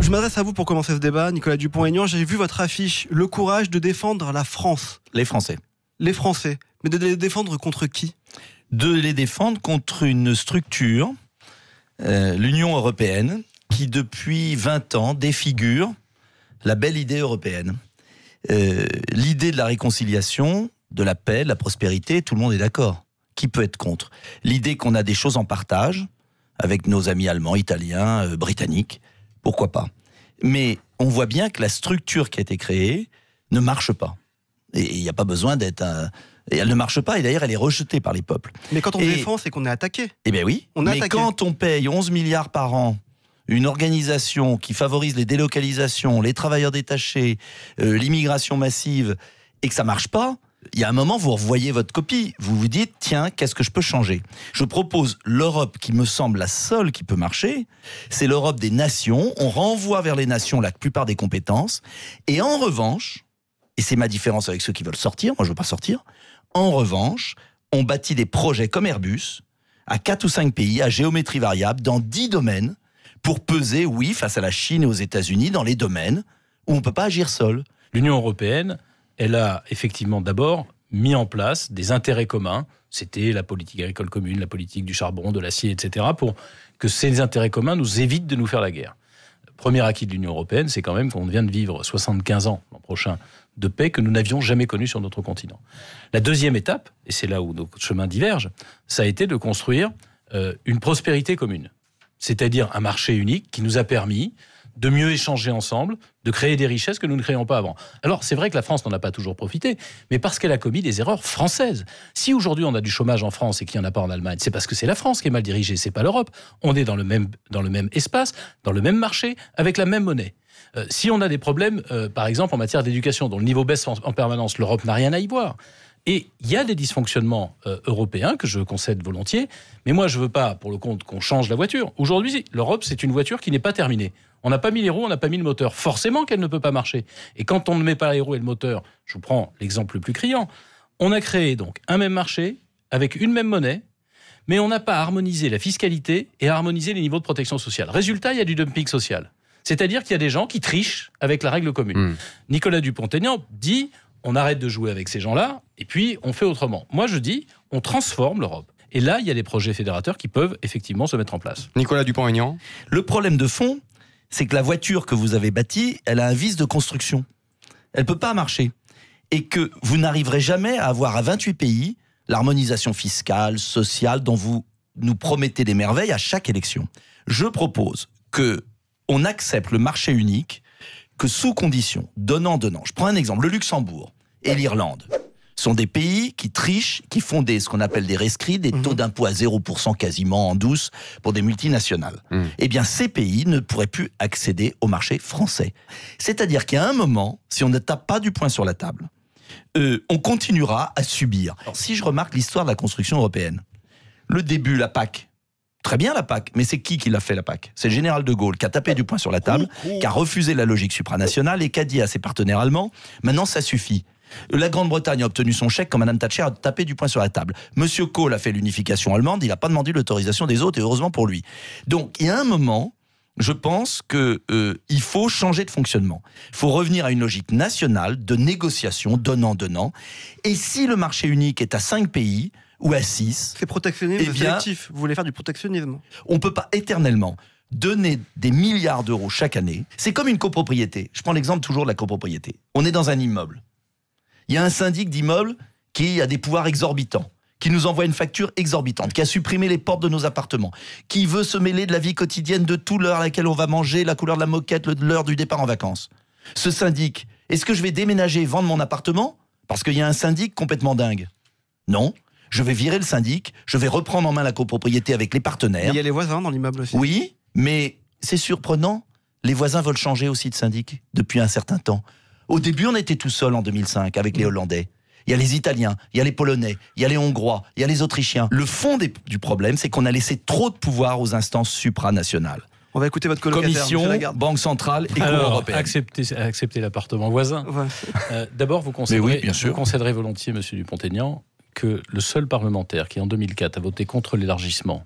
Je m'adresse à vous pour commencer ce débat, Nicolas Dupont-Aignan. J'ai vu votre affiche, le courage de défendre la France. Les Français. Les Français. Mais de les défendre contre qui ? De les défendre contre une structure, l'Union européenne, qui depuis 20 ans défigure la belle idée européenne. L'idée de la réconciliation, de la paix, de la prospérité, tout le monde est d'accord. Qui peut être contre ? L'idée qu'on a des choses en partage, avec nos amis allemands, italiens, britanniques, pourquoi pas ? Mais on voit bien que la structure qui a été créée ne marche pas. Et il n'y a pas besoin d'être Et elle ne marche pas, et d'ailleurs elle est rejetée par les peuples. Mais quand on défend, c'est qu'on est attaqué. Eh bien oui, mais quand on paye 11 milliards par an, une organisation qui favorise les délocalisations, les travailleurs détachés, l'immigration massive, et que ça ne marche pas, il y a un moment, vous revoyez votre copie, vous vous dites, tiens, qu'est-ce que je peux changer ? Je propose l'Europe qui me semble la seule qui peut marcher, c'est l'Europe des nations, on renvoie vers les nations la plupart des compétences, et en revanche, et c'est ma différence avec ceux qui veulent sortir, moi je ne veux pas sortir, en revanche, on bâtit des projets comme Airbus, à 4 ou 5 pays, à géométrie variable, dans 10 domaines, pour peser, oui, face à la Chine et aux États-Unis, dans les domaines où on ne peut pas agir seul. L'Union européenne, elle a effectivement d'abord mis en place des intérêts communs. C'était la politique agricole commune, la politique du charbon, de l'acier, etc., pour que ces intérêts communs nous évitent de nous faire la guerre. Le premier acquis de l'Union européenne, c'est quand même qu'on vient de vivre 75 ans l'an prochain de paix que nous n'avions jamais connue sur notre continent. La deuxième étape, et c'est là où nos chemins divergent, ça a été de construire une prospérité commune. C'est-à-dire un marché unique qui nous a permis de mieux échanger ensemble, de créer des richesses que nous ne créions pas avant. Alors, c'est vrai que la France n'en a pas toujours profité, mais parce qu'elle a commis des erreurs françaises. Si aujourd'hui on a du chômage en France et qu'il n'y en a pas en Allemagne, c'est parce que c'est la France qui est mal dirigée, c'est pas l'Europe. On est dans le même espace, dans le même marché, avec la même monnaie. Si on a des problèmes, par exemple, en matière d'éducation, dont le niveau baisse en permanence, l'Europe n'a rien à y voir. Et il y a des dysfonctionnements européens que je concède volontiers, mais moi je ne veux pas, pour le compte, qu'on change la voiture. Aujourd'hui, l'Europe, c'est une voiture qui n'est pas terminée. On n'a pas mis les roues, on n'a pas mis le moteur. Forcément qu'elle ne peut pas marcher. Et quand on ne met pas les roues et le moteur, je vous prends l'exemple le plus criant, on a créé donc un même marché, avec une même monnaie, mais on n'a pas harmonisé la fiscalité et harmonisé les niveaux de protection sociale. Résultat, il y a du dumping social. C'est-à-dire qu'il y a des gens qui trichent avec la règle commune. Nicolas Dupont-Aignan dit... On arrête de jouer avec ces gens-là, et puis on fait autrement. Moi, je dis, on transforme l'Europe. Et là, il y a des projets fédérateurs qui peuvent effectivement se mettre en place. Nicolas Dupont-Aignan. Le problème de fond, c'est que la voiture que vous avez bâtie, elle a un vice de construction. Elle ne peut pas marcher. Et que vous n'arriverez jamais à avoir à 28 pays l'harmonisation fiscale, sociale, dont vous nous promettez des merveilles à chaque élection. Je propose qu'on accepte le marché unique, que sous conditions, donnant-donnant. Je prends un exemple, le Luxembourg et l'Irlande sont des pays qui trichent, qui font ce qu'on appelle des rescrits, des taux d'impôt à 0% quasiment en douce pour des multinationales. Eh bien, ces pays ne pourraient plus accéder au marché français. C'est-à-dire qu'à un moment, si on ne tape pas du poing sur la table, on continuera à subir. Alors, si je remarque l'histoire de la construction européenne, le début, la PAC, très bien la PAC, mais c'est qui l'a fait la PAC ? C'est le général de Gaulle qui a tapé du poing sur la table, qui a refusé la logique supranationale et qui a dit à ses partenaires allemands, maintenant ça suffit. La Grande-Bretagne a obtenu son chèque quand Mme Thatcher a tapé du poing sur la table. Monsieur Kohl a fait l'unification allemande, il n'a pas demandé l'autorisation des autres et heureusement pour lui. Donc il y a un moment, je pense qu'il faut changer de fonctionnement. Il faut revenir à une logique nationale de négociation, donnant-donnant. Et si le marché unique est à 5 pays, ou à 6. C'est protectionnisme sélectif. Vous voulez faire du protectionnisme. On ne peut pas éternellement donner des milliards d'euros chaque année. C'est comme une copropriété. Je prends l'exemple toujours de la copropriété. On est dans un immeuble. Il y a un syndic d'immeuble qui a des pouvoirs exorbitants, qui nous envoie une facture exorbitante, qui a supprimé les portes de nos appartements, qui veut se mêler de la vie quotidienne, de tout l'heure à laquelle on va manger, la couleur de la moquette, l'heure du départ en vacances. Ce syndic, est-ce que je vais déménager et vendre mon appartement parce qu'il y a un syndic complètement dingue ? Non. Je vais virer le syndic, je vais reprendre en main la copropriété avec les partenaires. Mais il y a les voisins dans l'immeuble aussi. Oui, mais c'est surprenant. Les voisins veulent changer aussi de syndic depuis un certain temps. Au début, on était tout seul en 2005 avec les Hollandais. Il y a les Italiens, il y a les Polonais, il y a les Hongrois, il y a les Autrichiens. Le fond du problème, c'est qu'on a laissé trop de pouvoir aux instances supranationales. On va écouter votre colocataire. Commission, Banque centrale et Cour européenne. Accepter l'appartement voisin. Ouais. D'abord, vous concéderez volontiers, monsieur Dupont-Aignan, que le seul parlementaire qui, en 2004, a voté contre l'élargissement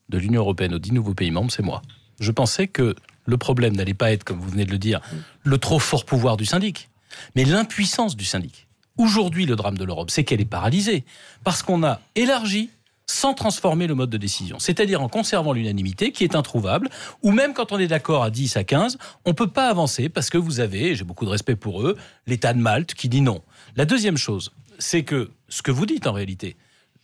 de l'Union européenne aux 10 nouveaux pays membres, c'est moi. Je pensais que le problème n'allait pas être, comme vous venez de le dire, le trop fort pouvoir du syndic, mais l'impuissance du syndic. Aujourd'hui, le drame de l'Europe, c'est qu'elle est paralysée, parce qu'on a élargi sans transformer le mode de décision. C'est-à-dire en conservant l'unanimité qui est introuvable, ou même quand on est d'accord à 10, à 15, on ne peut pas avancer parce que vous avez, et j'ai beaucoup de respect pour eux, l'État de Malte qui dit non. La deuxième chose, c'est que ce que vous dites en réalité,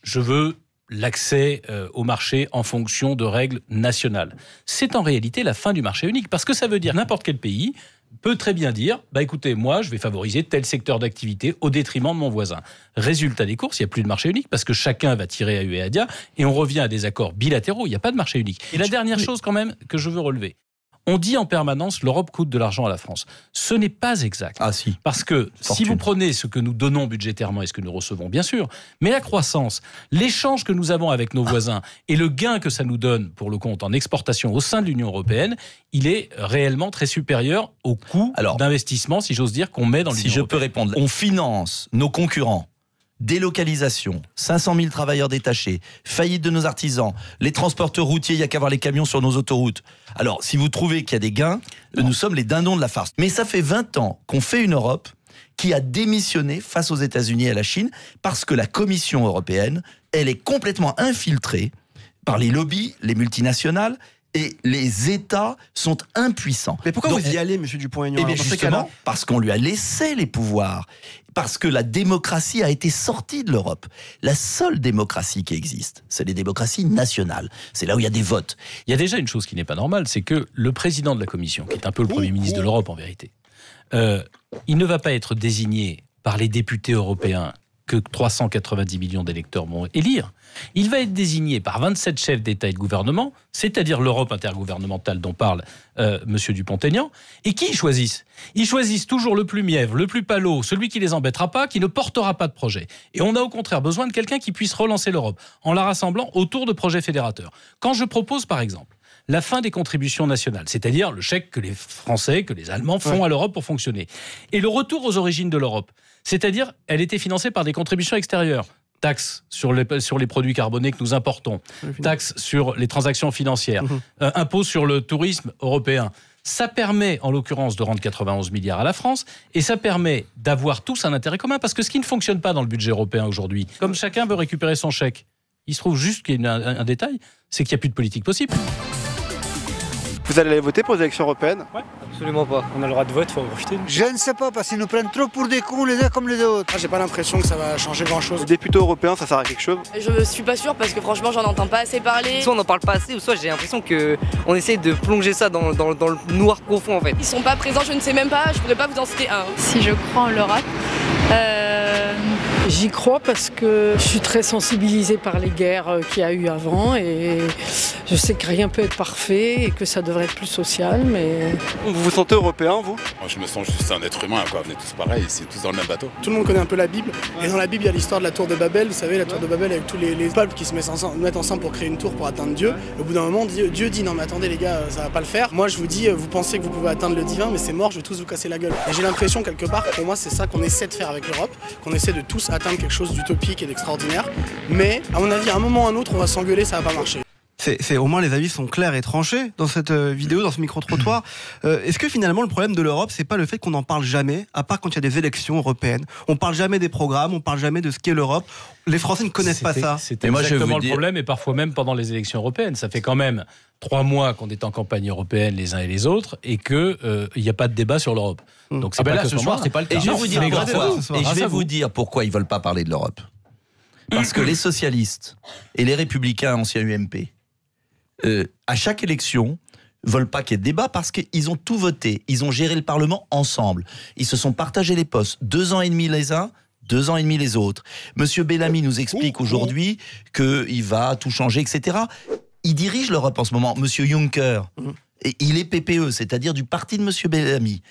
je veux l'accès au marché en fonction de règles nationales. C'est en réalité la fin du marché unique, parce que ça veut dire n'importe quel pays peut très bien dire, écoutez, moi je vais favoriser tel secteur d'activité au détriment de mon voisin. Résultat des courses, il n'y a plus de marché unique parce que chacun va tirer à ue et à dia et on revient à des accords bilatéraux, il n'y a pas de marché unique. Et la dernière chose quand même que je veux relever, on dit en permanence l'Europe coûte de l'argent à la France. Ce n'est pas exact. Ah si. Parce que si vous prenez ce que nous donnons budgétairement et ce que nous recevons, bien sûr, mais la croissance, l'échange que nous avons avec nos voisins et le gain que ça nous donne pour le compte en exportation au sein de l'Union européenne, il est réellement très supérieur au coût d'investissement, si j'ose dire, qu'on met dans l'Union européenne. Si je peux répondre, on finance nos concurrents. Délocalisation, 500 000 travailleurs détachés, faillite de nos artisans, les transporteurs routiers, il n'y a qu'à voir les camions sur nos autoroutes. Alors, si vous trouvez qu'il y a des gains, nous sommes les dindons de la farce. Mais ça fait 20 ans qu'on fait une Europe qui a démissionné face aux États-Unis et à la Chine parce que la Commission européenne, elle est complètement infiltrée par les lobbies, les multinationales, et les États sont impuissants. Mais pourquoi vous y allez, monsieur Dupont-Aignan? Eh bien justement, parce qu'on lui a laissé les pouvoirs. Parce que la démocratie a été sortie de l'Europe. La seule démocratie qui existe, c'est les démocraties nationales. C'est là où il y a des votes. Il y a déjà une chose qui n'est pas normale, c'est que le président de la Commission, qui est un peu le Premier ministre de l'Europe en vérité, il ne va pas être désigné par les députés européens que 390 millions d'électeurs vont élire. Il va être désigné par 27 chefs d'État et de gouvernement, c'est-à-dire l'Europe intergouvernementale dont parle monsieur Dupont-Aignan. Et qui ils choisissent? Ils choisissent toujours le plus mièvre, le plus palot, celui qui les embêtera pas, qui ne portera pas de projet. Et on a au contraire besoin de quelqu'un qui puisse relancer l'Europe en la rassemblant autour de projets fédérateurs. Quand je propose par exemple la fin des contributions nationales, c'est-à-dire le chèque que les Français, que les Allemands font à l'Europe pour fonctionner, et le retour aux origines de l'Europe, c'est-à-dire elle était financée par des contributions extérieures. Taxes sur les produits carbonés que nous importons, taxes sur les transactions financières, impôts sur le tourisme européen. Ça permet, en l'occurrence, de rendre 91 milliards à la France et ça permet d'avoir tous un intérêt commun parce que ce qui ne fonctionne pas dans le budget européen aujourd'hui, comme chacun veut récupérer son chèque, il se trouve juste qu'il y a un détail, c'est qu'il n'y a plus de politique possible. Vous allez aller voter pour les élections européennes? Ouais, absolument pas. On a le droit de vote, il faut en profiter. Je ne sais pas, parce qu'ils nous prennent trop pour des cons les uns comme les autres. J'ai pas l'impression que ça va changer grand-chose. Les députés européens, ça sert à quelque chose? Je suis pas sûre parce que franchement, j'en entends pas assez parler. Soit on n'en parle pas assez, ou soit j'ai l'impression qu'on essaie de plonger ça dans le noir profond en fait. Ils sont pas présents, je ne sais même pas, je pourrais pas vous en citer un. Si je crois en l'Europe, j'y crois parce que je suis très sensibilisée par les guerres qu'il y a eu avant et je sais que rien peut être parfait et que ça devrait être plus social, mais... Vous vous sentez européen, vous? Moi, je me sens juste un être humain, quoi. On est tous pareils, c'est tous dans le même bateau. Tout le monde connaît un peu la Bible, et dans la Bible, il y a l'histoire de la tour de Babel, vous savez, la tour de Babel avec tous les peuples qui se mettent ensemble pour créer une tour pour atteindre Dieu. Au bout d'un moment, Dieu dit, non mais attendez les gars, ça va pas le faire. Moi, je vous dis, vous pensez que vous pouvez atteindre le divin, mais c'est mort, je vais tous vous casser la gueule. Et j'ai l'impression, quelque part, pour moi, c'est ça qu'on essaie de faire avec l'Europe, qu'on essaie de tous atteindre quelque chose d'utopique et d'extraordinaire. Mais, à mon avis, à un moment ou à un autre, on va s'engueuler, ça va pas marcher. Au moins les avis sont clairs et tranchés dans cette vidéo, dans ce micro-trottoir. Est-ce que finalement le problème de l'Europe, c'est pas le fait qu'on n'en parle jamais, à part quand il y a des élections européennes? On parle jamais des programmes, on parle jamais de ce qu'est l'Europe. Les Français ne connaissent pas ça. C'est exactement le problème, et parfois même pendant les élections européennes. Ça fait quand même 3 mois qu'on est en campagne européenne les uns et les autres, et qu'il n'y a pas de débat sur l'Europe. Donc c'est pas que ce soir, c'est pas le cas. Et je vais vous dire pourquoi ils veulent pas parler de l'Europe. Parce que les socialistes et les républicains anciens UMP, à chaque élection, veulent pas qu'il y ait de débat parce qu'ils ont tout voté. Ils ont géré le Parlement ensemble. Ils se sont partagés les postes. 2 ans et demi les uns, 2 ans et demi les autres. Monsieur Bellamy nous explique aujourd'hui qu'il va tout changer, etc. Il dirige l'Europe en ce moment. Monsieur Juncker, et il est PPE, c'est-à-dire du parti de Monsieur Bellamy.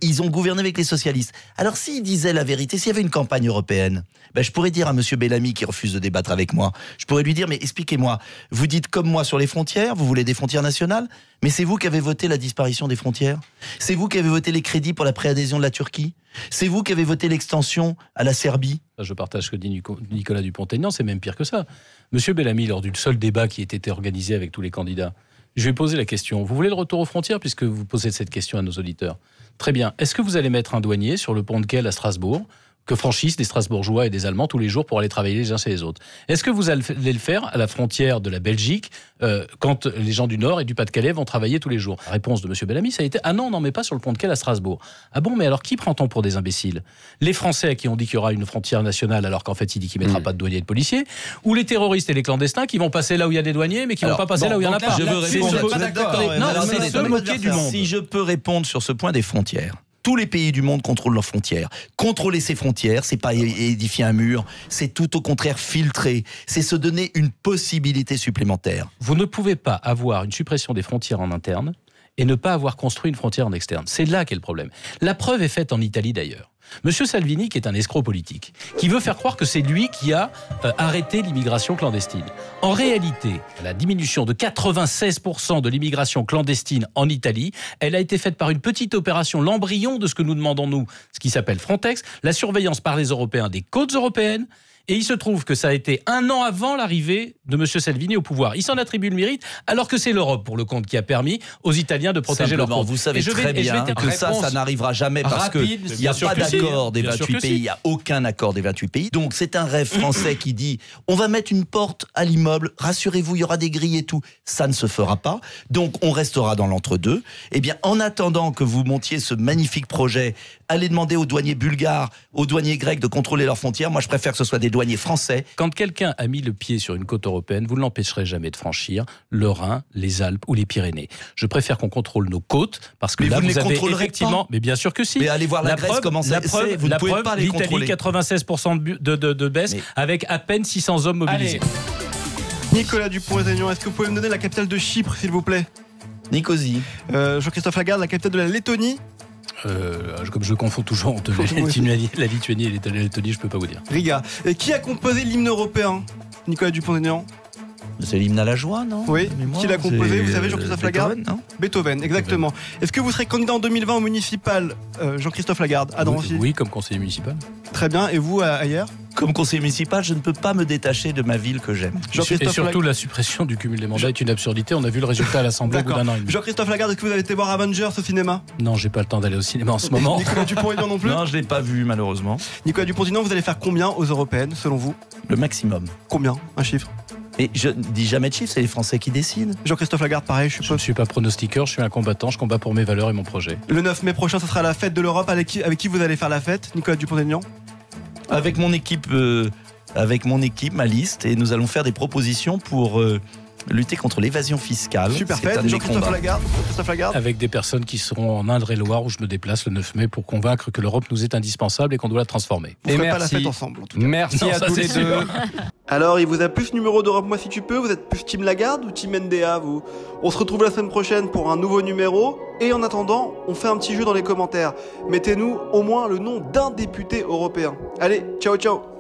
Ils ont gouverné avec les socialistes. Alors s'ils disaient la vérité, s'il y avait une campagne européenne, je pourrais dire à Monsieur Bellamy qui refuse de débattre avec moi, je pourrais lui dire, mais expliquez-moi, vous dites comme moi sur les frontières, vous voulez des frontières nationales, mais c'est vous qui avez voté la disparition des frontières? C'est vous qui avez voté les crédits pour la préadhésion de la Turquie? C'est vous qui avez voté l'extension à la Serbie? Je partage ce que dit Nicolas Dupont-Aignan, c'est même pire que ça. Monsieur Bellamy, lors du seul débat qui était organisé avec tous les candidats, Je vais poser la question. Vous voulez le retour aux frontières puisque vous posez cette question à nos auditeurs? Très bien. Est-ce que vous allez mettre un douanier sur le pont de Kehl à Strasbourg que franchissent des Strasbourgeois et des Allemands tous les jours pour aller travailler les uns chez les autres? Est-ce que vous allez le faire à la frontière de la Belgique quand les gens du Nord et du Pas-de-Calais vont travailler tous les jours? La réponse de M. Bellamy, ça a été « Ah non, on n'en met pas sur le pont de Kehl à Strasbourg ». Ah bon, mais alors qui prend-on pour des imbéciles? Les Français à qui on dit qu'il y aura une frontière nationale alors qu'en fait il dit qu'il ne mettra pas de douaniers et de policiers, ou les terroristes et les clandestins qui vont passer là où il y a des douaniers mais qui ne vont pas passer là où il n'y en a pas? Je veux répondre. C'est se moquer du monde. Si je peux répondre sur ce point des frontières. Tous les pays du monde contrôlent leurs frontières. Contrôler ses frontières, c'est pas édifier un mur, c'est tout au contraire filtrer, c'est se donner une possibilité supplémentaire. Vous ne pouvez pas avoir une suppression des frontières en interne et ne pas avoir construit une frontière en externe. C'est là qu'est le problème. La preuve est faite en Italie d'ailleurs. Monsieur Salvini, qui est un escroc politique, qui veut faire croire que c'est lui qui a arrêté l'immigration clandestine. En réalité, la diminution de 96% de l'immigration clandestine en Italie, elle a été faite par une petite opération, l'embryon de ce que nous demandons nous, ce qui s'appelle Frontex, la surveillance par les Européens des côtes européennes. Et il se trouve que ça a été 1 an avant l'arrivée de M. Salvini au pouvoir. Il s'en attribue le mérite, alors que c'est l'Europe, pour le compte, qui a permis aux Italiens de protéger leur côte. Vous savez très bien que ça n'arrivera jamais parce qu'il n'y a pas d'accord des 28 pays, il n'y a aucun accord des 28 pays. Donc c'est un rêve français qui dit on va mettre une porte à l'immeuble, rassurez-vous, il y aura des grilles et tout. Ça ne se fera pas. Donc on restera dans l'entre-deux. Eh bien, en attendant que vous montiez ce magnifique projet, allez demander aux douaniers bulgares, aux douaniers grecs de contrôler leurs frontières. Moi, je préfère que ce soit des douaniers français. Quand quelqu'un a mis le pied sur une côte européenne, vous ne l'empêcherez jamais de franchir le Rhin, les Alpes ou les Pyrénées. Je préfère qu'on contrôle nos côtes parce que mais là, vous avez Pas. Mais bien sûr que si. Mais allez voir la Grèce, comment ça c'est. Vous ne pouvez pas les contrôler. L'Italie, 96% de baisse avec à peine 600 hommes mobilisés. Allez. Nicolas Dupont-Aignan, est-ce que vous pouvez me donner la capitale de Chypre, s'il vous plaît? Nicosie. Jean-Christophe Lagarde, la capitale de la Lettonie? Comme je confonds toujours entre la Lituanie et la Lettonie, je peux pas vous dire. Riga. Et qui a composé l'hymne européen, Nicolas Dupont-Aignan? C'est l'hymne à la joie, non? Oui. Qui l'a composé? Vous savez, Jean-Christophe Lagarde? Beethoven, exactement. Est-ce que vous serez candidat en 2020 au municipal, Jean-Christophe Lagarde? Adam aussi. Oui, comme conseiller municipal. Très bien. Et vous, ailleurs? Comme conseiller municipal, je ne peux pas me détacher de ma ville que j'aime. Et surtout, la suppression du cumul des mandats est une absurdité. On a vu le résultat à l'Assemblée au bout d'1 an et demi. Jean-Christophe Lagarde, est-ce que vous avez été voir Avengers au cinéma? Non, j'ai pas le temps d'aller au cinéma en ce moment. Nicolas Dupont-Aignan non plus? Non, je l'ai pas vu, malheureusement. Nicolas Dupont-Aignan, vous allez faire combien aux européennes, selon vous? Le maximum. Combien? Un chiffre? Et je ne dis jamais de chiffre, c'est les Français qui décident. Jean-Christophe Lagarde, pareil, je suppose. Je ne suis pas pronostiqueur, je suis un combattant, je combats pour mes valeurs et mon projet. Le 9 mai prochain, ce sera la fête de l'Europe. Avec qui vous allez faire la fête, Nicolas Dupont-Aignan? Avec mon équipe, ma liste, et nous allons faire des propositions pour lutter contre l'évasion fiscale. Super fête, Jean-Christophe Lagarde. Avec des personnes qui seront en Indre-et-Loire où je me déplace le 9 mai pour convaincre que l'Europe nous est indispensable et qu'on doit la transformer. On ne pas la fête ensemble, en tout cas. Merci à tous les deux. Alors, il vous a plus numéro d'Europe Moi Si Tu Peux? Vous êtes plus Team Lagarde ou Team NDA, vous? On se retrouve la semaine prochaine pour un nouveau numéro. Et en attendant, on fait un petit jeu dans les commentaires. Mettez-nous au moins le nom d'un député européen. Allez, ciao ciao.